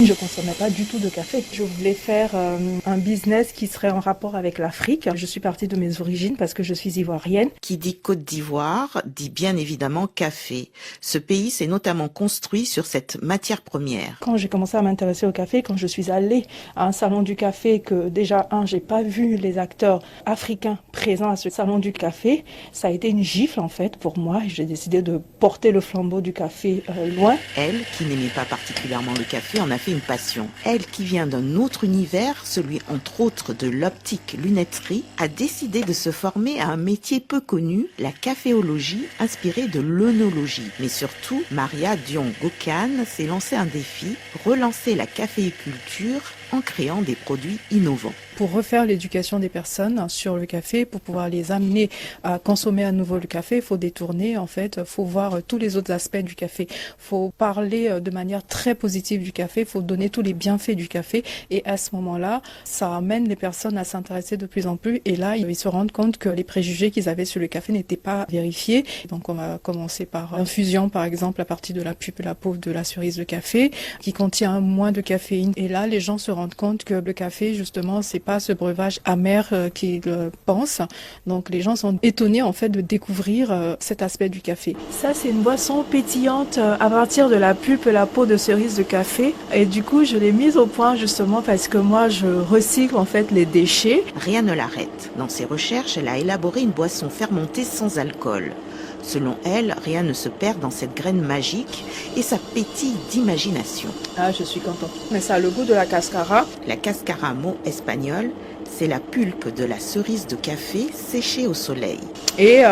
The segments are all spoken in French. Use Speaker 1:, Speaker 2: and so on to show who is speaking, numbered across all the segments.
Speaker 1: Je ne consommais pas du tout de café. Je voulais faire un business qui serait en rapport avec l'Afrique. Je suis partie de mes origines parce que je suis ivoirienne.
Speaker 2: Qui dit Côte d'Ivoire dit bien évidemment café. Ce pays s'est notamment construit sur cette matière première.
Speaker 1: Quand j'ai commencé à m'intéresser au café, quand je suis allée à un salon du café, que déjà, j'ai pas vu les acteurs africains présents à ce salon du café, ça a été une gifle en fait pour moi. J'ai décidé de porter le flambeau du café loin.
Speaker 2: Elle, qui n'aimait pas particulièrement le café, en a fait une passion. Elle, qui vient d'un autre univers, celui entre autres de l'optique-lunetterie, a décidé de se former à un métier peu connu, la caféologie, inspirée de l'œnologie. Mais surtout, Maria Dion-Gokane s'est lancé un défi, relancer la caféiculture en créant des produits innovants.
Speaker 1: Pour refaire l'éducation des personnes sur le café, pour pouvoir les amener à consommer à nouveau le café, il faut détourner, en fait, il faut voir tous les autres aspects du café. Il faut parler de manière très positive du café, il faut donner tous les bienfaits du café. Et à ce moment-là, ça amène les personnes à s'intéresser de plus en plus. Et là, ils se rendent compte que les préjugés qu'ils avaient sur le café n'étaient pas vérifiés. Donc, on va commencer par l'infusion, par exemple, à partir de la pulpe et la peau de la cerise de café, qui contient moins de caféine. Et là, les gens se rendent compte que le café, justement, c'est pas ce breuvage amer qu'ils pensent. Donc les gens sont étonnés en fait de découvrir cet aspect du café. Ça, c'est une boisson pétillante à partir de la pulpe et la peau de cerise de café. Et du coup, je l'ai mise au point justement parce que moi, je recycle en fait les déchets.
Speaker 2: Rien ne l'arrête. Dans ses recherches, elle a élaboré une boisson fermentée sans alcool. Selon elle, rien ne se perd dans cette graine magique et ça pétille d'imagination.
Speaker 1: Ah, je suis contente. Mais ça a le goût de la cascara.
Speaker 2: La cascara, mot espagnol, c'est la pulpe de la cerise de café séchée au soleil.
Speaker 1: Et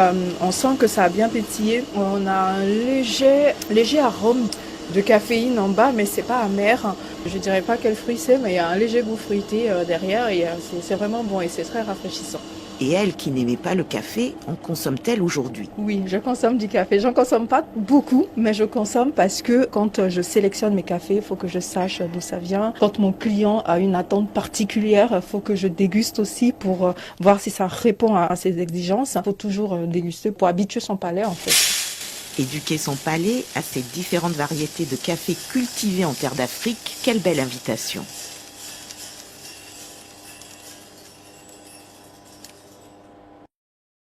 Speaker 1: on sent que ça a bien pétillé. On a un léger arôme de caféine en bas, mais c'est pas amer. Je dirais pas quel fruit c'est, mais il y a un léger goût fruité derrière et c'est vraiment bon et c'est très rafraîchissant.
Speaker 2: Et elle, qui n'aimait pas le café, en consomme-t-elle aujourd'hui?
Speaker 1: Oui, je consomme du café. J'en consomme pas beaucoup, mais je consomme parce que quand je sélectionne mes cafés, il faut que je sache d'où ça vient. Quand mon client a une attente particulière, il faut que je déguste aussi pour voir si ça répond à ses exigences. Il faut toujours déguster pour habituer son palais en fait.
Speaker 2: Éduquer son palais à ces différentes variétés de café cultivés en terre d'Afrique, quelle belle invitation!